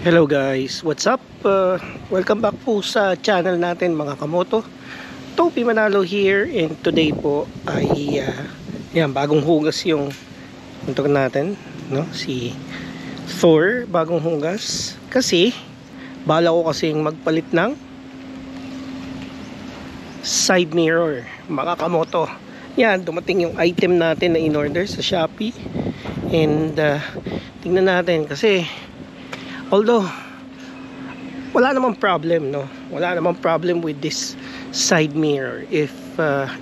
Hello guys, what's up? Welcome back po sa channel natin mga kamoto. Toby Manalo here, and today po ay yan, bagong hugas yung motor natin, no? Si Thor, bagong hugas. Kasi bala ko kasing magpalit ng side mirror mga kamoto. Yan, dumating yung item natin na in-order sa Shopee. And tingnan natin kasi although wala namang problem, no? Wala namang problem with this side mirror if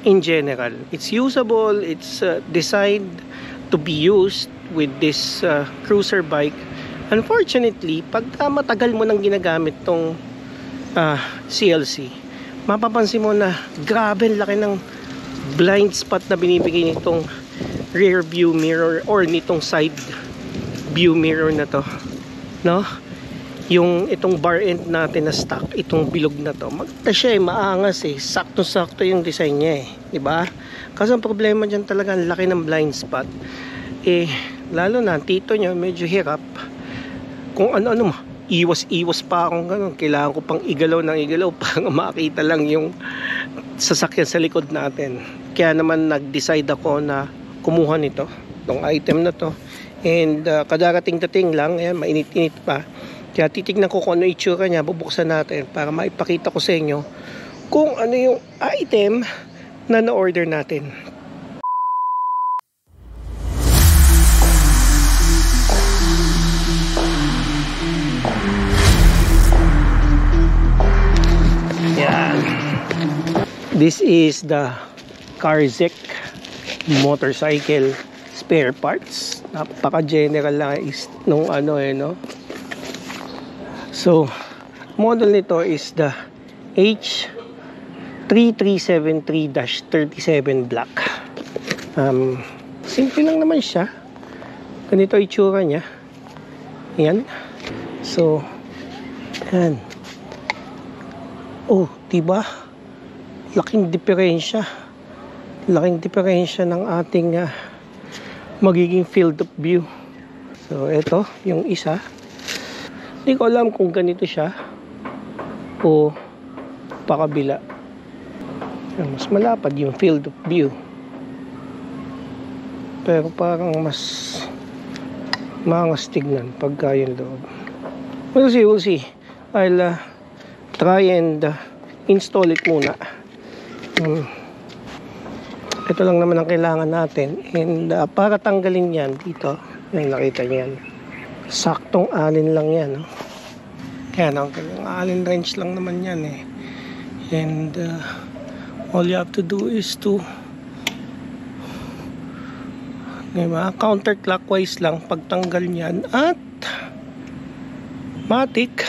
in general it's usable, it's designed to be used with this cruiser bike. Unfortunately, pagka matagal mo nang ginagamit tong CLC, mapapansin mo na grabe laki ng blind spot na binibigay nitong rear view mirror or nitong side view mirror na to, no? Yung itong bar end natin na stock, itong bilog na to, maganda siya maangas sakto-sakto yung design niya di ba? Kasi ang problema diyan talaga, ang laki ng blind spot. Lalo na tito niya medyo hirap kung ano-ano, iwas pa akong ganun, kailangan ko pang igalaw para makita lang yung sasakyan sa likod natin. Kaya naman nag-decide ako na kumuha nito, tong item na to. And kadarating-dating lang, ayan, mainit-init pa. Kaya titignan ko kung ano itsura niya, bubuksan natin para maipakita ko sa inyo kung ano yung item na na-order natin. Yan. This is the Carzec motorcycle spare parts. Napaka-general lang nung no? So, model nito is the H3373-37 Black. Simple lang naman siya. Ganito itsura niya. Ayan. So, ayan. Oh, diba? Laking diferensya. Laking diferensya ng ating magiging field of view. So, ito, yung isa. Hindi ko alam kung ganito siya o pakabila. Mas malapad yung field of view, pero parang mas maangas tignan pagka yung loob. We'll see. I'll try and install it muna. Ito lang naman ang kailangan natin. And para tanggalin yan dito, yung nakita nyo yan, saktong alin lang yan, no? Yan, ang alin wrench lang naman yan and all you have to do is to, diba, counterclockwise lang pagtanggal nyan at matik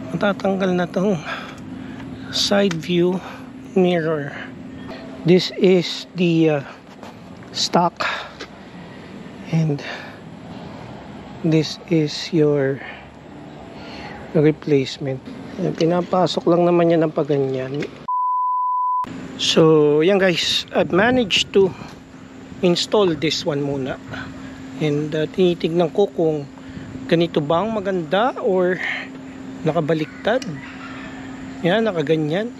matatanggal na tong side view mirror. This is the stock, and this is your replacement. Pinapasok lang naman yan ng paganyan. So yan guys, I've managed to install this one muna, and tinitignan ko kung ganito ba ang maganda or nakabaliktad. Yan, nakaganyan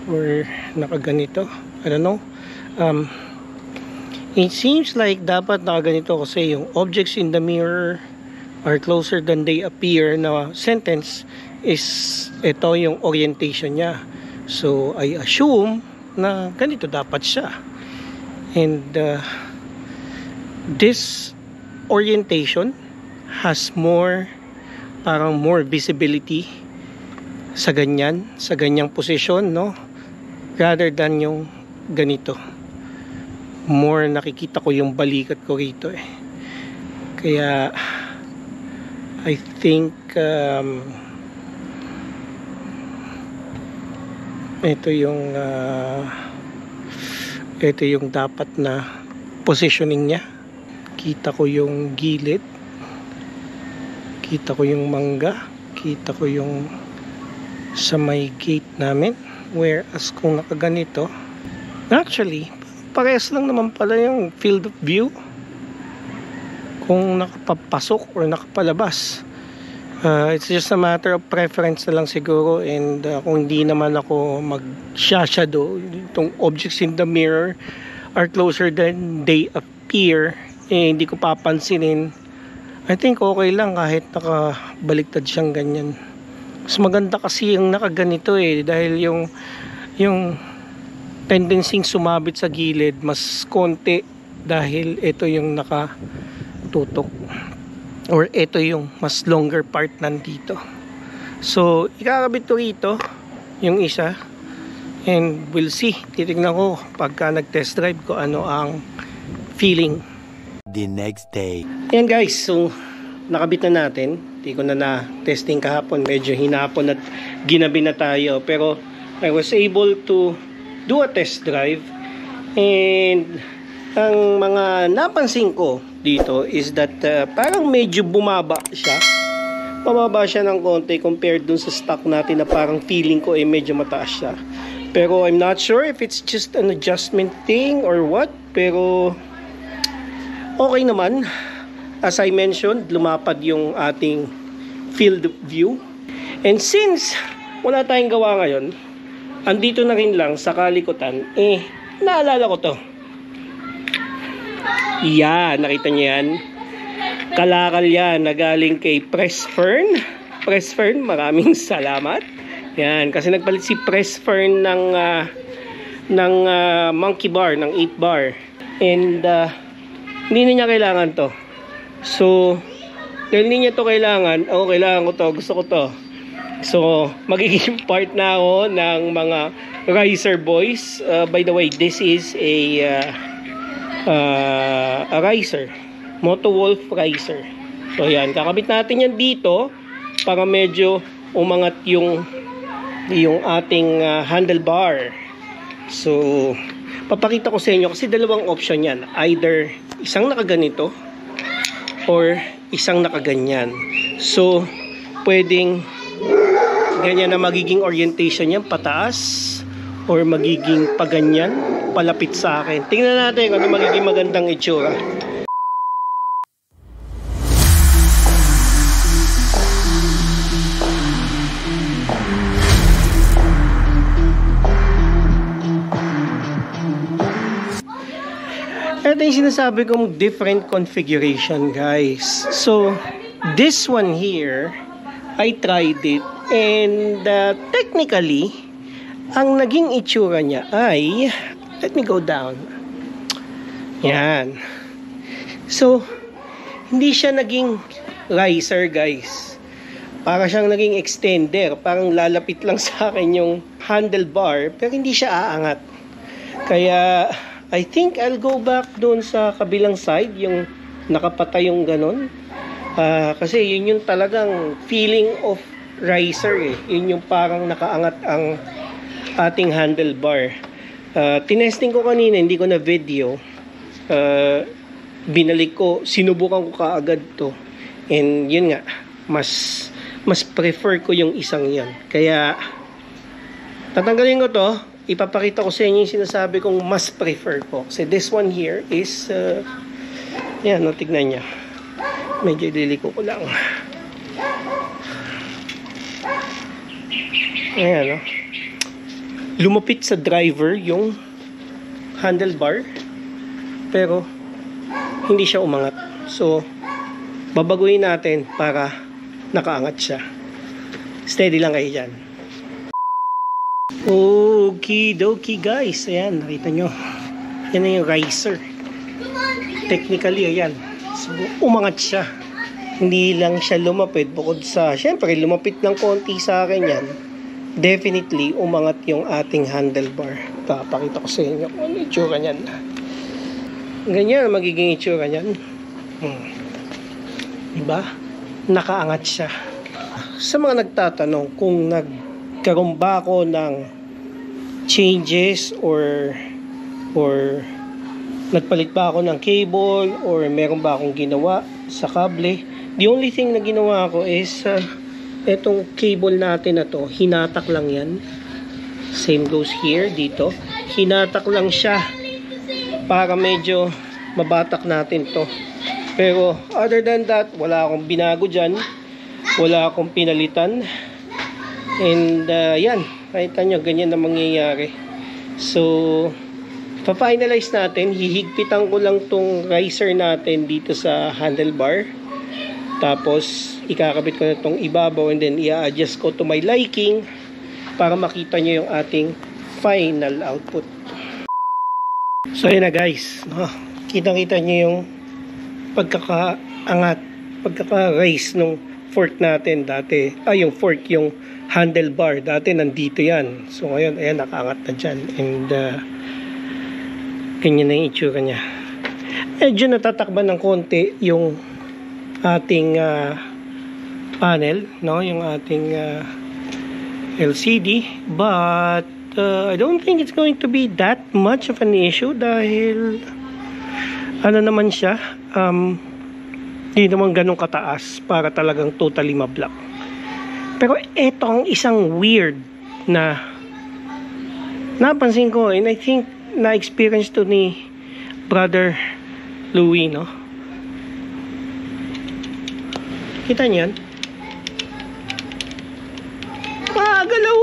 or nakaganito, I don't know. It seems like dapat nakaganito kasi yung objects in the mirror are closer than they appear na sentence is ito yung orientation niya. So I assume na ganito dapat siya. And this orientation has parang more visibility sa ganyang posisyon, no? Rather than yung ganito. More nakikita ko yung balikat ko rito Kaya I think ito yung dapat na positioning niya. Kita ko yung gilid, kita ko yung mangga, kita ko yung sa may gate namin. Whereas kung nakaganito, actually parehas lang naman pala yung field of view. kung nakapapasok or nakapalabas. It's just a matter of preference na lang siguro, and kung hindi naman ako mag-shadow, itong objects in the mirror are closer than they appear, hindi ko papansinin, I think okay lang kahit nakabaliktad siyang ganyan. Mas maganda kasi yung nakaganito dahil yung tendency sumabit sa gilid mas konti dahil ito yung nakatutok, or ito yung mas longer part nandito. So ikakabit ko rito yung isa, and we'll see, titignan ko pagka nag-test drive ko ano ang feeling. The next day. Ayan guys, so nakabit na natin. Hindi ko na testing kahapon, medyo hinapon at ginabi na tayo, pero I was able to do a test drive, and ang mga napansin ko dito is that parang medyo bumaba siya ng konti compared dun sa stock natin na parang feeling ko medyo mataas siya. Pero I'm not sure if it's just an adjustment thing or what, pero okay naman. As I mentioned, lumapad yung ating field of view, and since wala tayong gawa ngayon, andito na rin lang sa kalikutan, naalala ko to. Yan, nakita niyo yan? Kalakal yan na galing kay Press Fern. Press Fern, maraming salamat. Yan, kasi nagpalit si Press Fern ng monkey bar, ng 8 bar. And hindi na niya kailangan to. So, dahil hindi niya to kailangan, kailangan ko to, gusto ko to. So, magiging part na ako ng mga Riser boys. By the way, this is a Riser, Motowolf Riser. So yan, kakabit natin yan dito para medyo umangat yung ating handlebar. So papakita ko sa inyo kasi dalawang option yan, either isang nakaganito or isang nakaganyan. So pwedeng ganyan na magiging orientation yan, pataas, or magiging paganyan, palapit sa akin. Tingnan natin kung ano magiging magandang itsura. Ito yung sinasabi kong different configuration, guys. So, this one here, I tried it, and technically, ang naging itsura niya ay, let me go down. Yan. So, hindi siya naging riser, guys. Para siyang naging extender. Parang lalapit lang sa akin yung handlebar, pero hindi siya aangat. Kaya, I think I'll go back doon sa kabilang side, yung nakapatay yung ganon. Kasi yun yung talagang feeling of riser Yun yung parang nakaangat ang ating handlebar. Tinesting ko kanina, hindi ko na video. Binalik ko, sinubukan ko kaagad to. And yun nga, mas prefer ko yung isang yan. Kaya tatanggalin ko to, ipapakita ko sa inyo yung sinasabi kong mas prefer ko. Kasi this one here is yan, tignan niya. Medyo liliko ko lang. Ayan, lumapit sa driver yung handlebar, pero hindi siya umangat. So, babaguhin natin para nakaangat siya. Steady lang kayo dyan. Okidoki guys. Ayan, nakita nyo. Yan na yung riser. Technically, ayan. So, umangat siya. Hindi lang siya lumapit. Bukod sa, syempre, lumapit ng konti sa akin yan. Definitely, umangat yung ating handlebar. Papakita ko sa inyo kung ano itsura niyan. Ganyan, magiging itsura niyan. Diba? Nakaangat siya. Sa mga nagtatanong kung nagkaroon ba ako ng changes or nagpalit ba ako ng cable or meron ba akong ginawa sa kable, the only thing na ginawa ko is etong cable natin na to, hinatak lang yan. Same goes here, dito. Hinatak lang siya para medyo mabatak natin to. Pero other than that, wala akong binago dyan. wala akong pinalitan. And yan, nakita nyo, ganyan na mangyayari. So, pa-finalize natin, hihigpitan ko lang tong riser natin dito sa handlebar. Tapos, ikakabit ko na tong ibabaw and then i-adjust ko to my liking para makita nyo yung ating final output. So, yun na guys. Kitang-kita nyo yung pagkakaangat, pagkaka-raise nung fork natin dati. Yung fork, yung handlebar. Dati nandito yan. So, ngayon, ayan, nakaangat na dyan. And, ganyan na yung itsura niya. Medyo natatakban ng konti yung ating panel, no? Yung ating LCD, but I don't think it's going to be that much of an issue dahil ano naman siya, hindi naman ganun kataas para talagang totally mablock. Pero ito ang isang weird na napansin ko, and I think na-experience to ni Brother Louie, no? Kita niyan? Gumagalaw!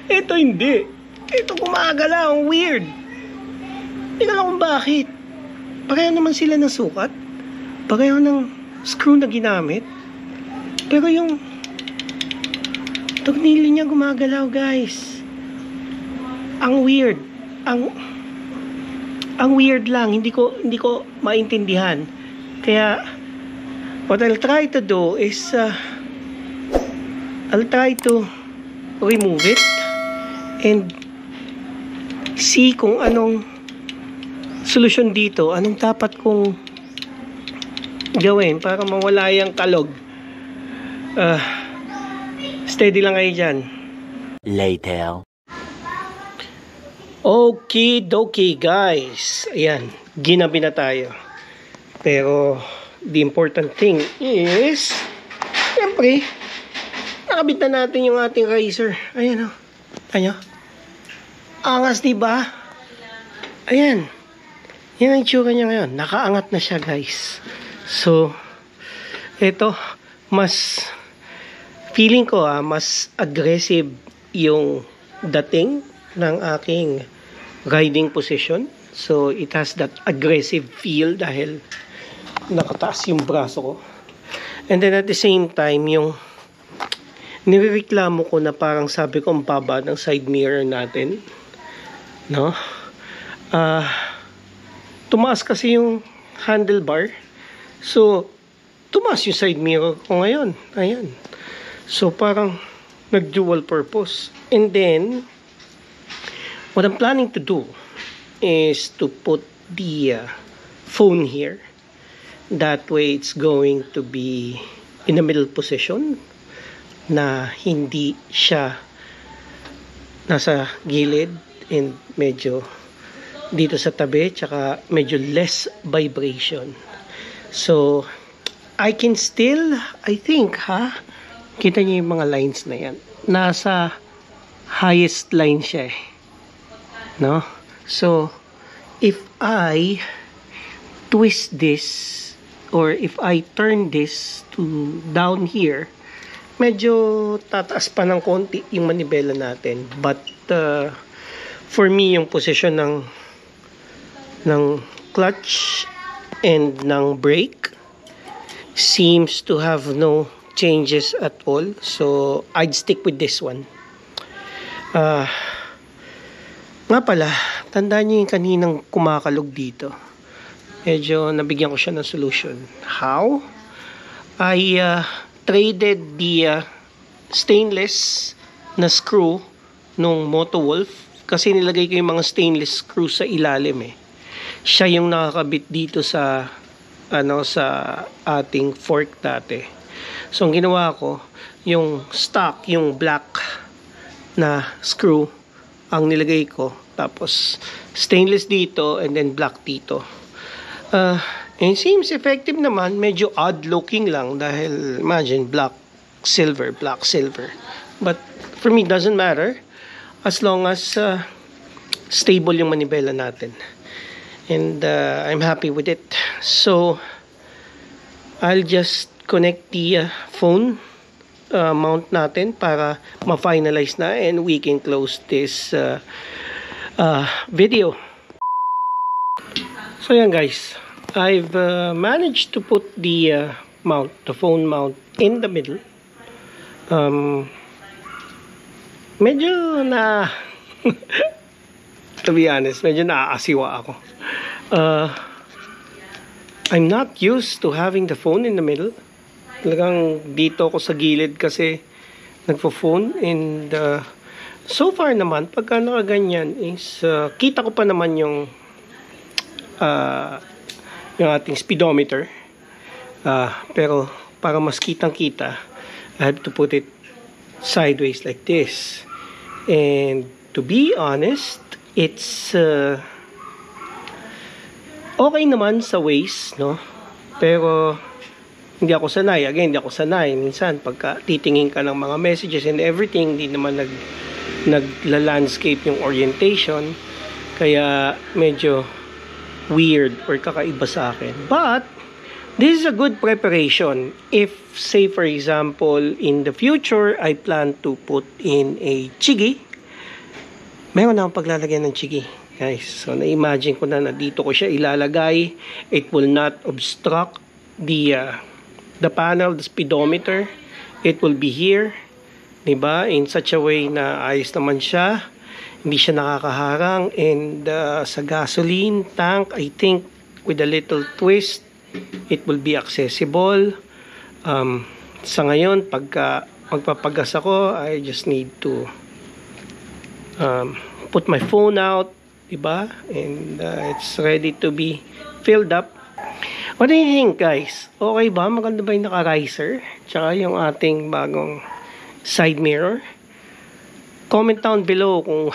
Ito hindi. Ito gumagalaw. Ang weird. Hindi ko alam kung bakit. Pareho naman sila ng sukat. Pareho ng screw na ginamit. Pero yung tornilyo niya gumagalaw, guys. Ang weird. Ang weird lang. Hindi ko maintindihan. Kaya what I'll try to do is I'll try to remove it and see kung anong solusyon dito, anong dapat kong gawin para mawala yung kalog. Steady lang kayo dyan. Later. Okay, dokie guys. Ayan, ginabi na tayo. Pero the important thing is, siyempre, nakabit na natin yung ating riser. Ayan o. Ayan. Angas, diba? Ayan. Yan ang itsura niya ngayon. Nakaangat na siya, guys. So, ito, mas, feeling ko mas aggressive yung dating ng aking riding position. So, it has that aggressive feel dahil nakataas yung braso ko. And then at the same time, yung nirereklamo ko na parang sabi ko ang baba ng side mirror natin. No? Tumaas kasi yung handlebar. So, tumaas yung side mirror ko ngayon. Ayan. So, parang nag-dual purpose. And then, what I'm planning to do is to put the phone here. That way, it's going to be in the middle position na hindi siya nasa gilid and medyo dito sa tabi, tsaka medyo less vibration. So, I can still, I think, kita niyo yung mga lines na yan. Nasa highest line siya eh. No? So, if I twist this, or if I turn this to down here, medyo tataas pa ng konti yung manibela natin. But, for me, yung position ng clutch and ng brake seems to have no changes at all. So, I'd stick with this one. Nga pala, tandaan niyo yung kaninang kumakalog dito. Medyo nabigyan ko siya ng solution. How? I traded the stainless na screw nung Motowolf kasi nilagay ko yung mga stainless screw sa ilalim eh. Siya yung nakakabit dito sa sa ating fork dati. So, ang ginawa ko, yung stock, yung black na screw ang nilagay ko. Tapos, stainless dito and then black dito. And seems effective naman. Medyo odd looking lang dahil imagine black, silver. But for me, doesn't matter as long as stable yung manibela natin. And I'm happy with it. So, I'll just connect the phone mount natin para ma-finalize na and we can close this video. So yan guys, I've managed to put the mount, the phone mount in the middle. Medyo na to be honest, medyo naaasiwa ako. I'm not used to having the phone in the middle. Talagang dito ako sa gilid kasi nagpo-phone, and so far naman pagka nakaganyan is kita ko pa naman yung ating speedometer, pero para mas kitang kita I have to put it sideways like this. And to be honest, it's okay naman sa waist, no? Pero hindi ako sanay. Again, hindi ako sanay. Minsan, pagka titingin ka ng mga messages and everything, hindi naman nagla-landscape yung orientation. Kaya medyo weird or kakaiba sa akin. But this is a good preparation. If, say for example, in the future, I plan to put in a chigi. Meron na akong paglalagyan ng chigi, guys. So, na-imagine ko na dito ko siya ilalagay. It will not obstruct the panel, the speedometer. It will be here, diba? In such a way na ayos naman siya. Hindi siya nakakaharang. And sa gasoline tank, I think with a little twist, it will be accessible. Sa ngayon, pagka magpapagas ako, I just need to put my phone out, diba? And it's ready to be filled up. What do you think, guys? Okay ba? Maganda ba yung naka-riser? Tsaka yung ating bagong side mirror? Comment down below kung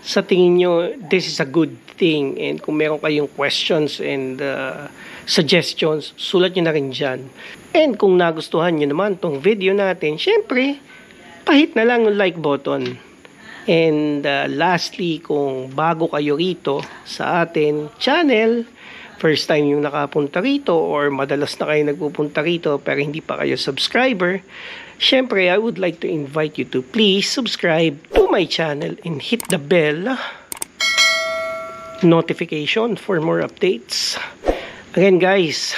sa tingin nyo this is a good thing, and kung meron kayong questions and suggestions, sulat nyo na rin dyan. And kung nagustuhan nyo naman tong video natin, syempre, pahit na lang yung like button. And lastly, kung bago kayo rito sa atin channel, first time yung nakapunta rito or madalas na kayo nagpupunta rito pero hindi pa kayo subscriber, syempre I would like to invite you to please subscribe to my channel and hit the bell notification for more updates. Again guys,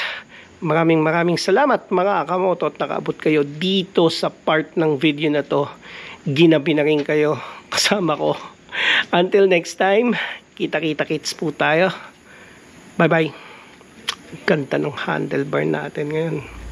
maraming salamat mga Akamoto at nakaabot kayo dito sa part ng video na to. Ginabi na rin kayo kasama ko. Until next time, kita-kits po tayo. Bye-bye. Ganda ng handlebar natin ngayon.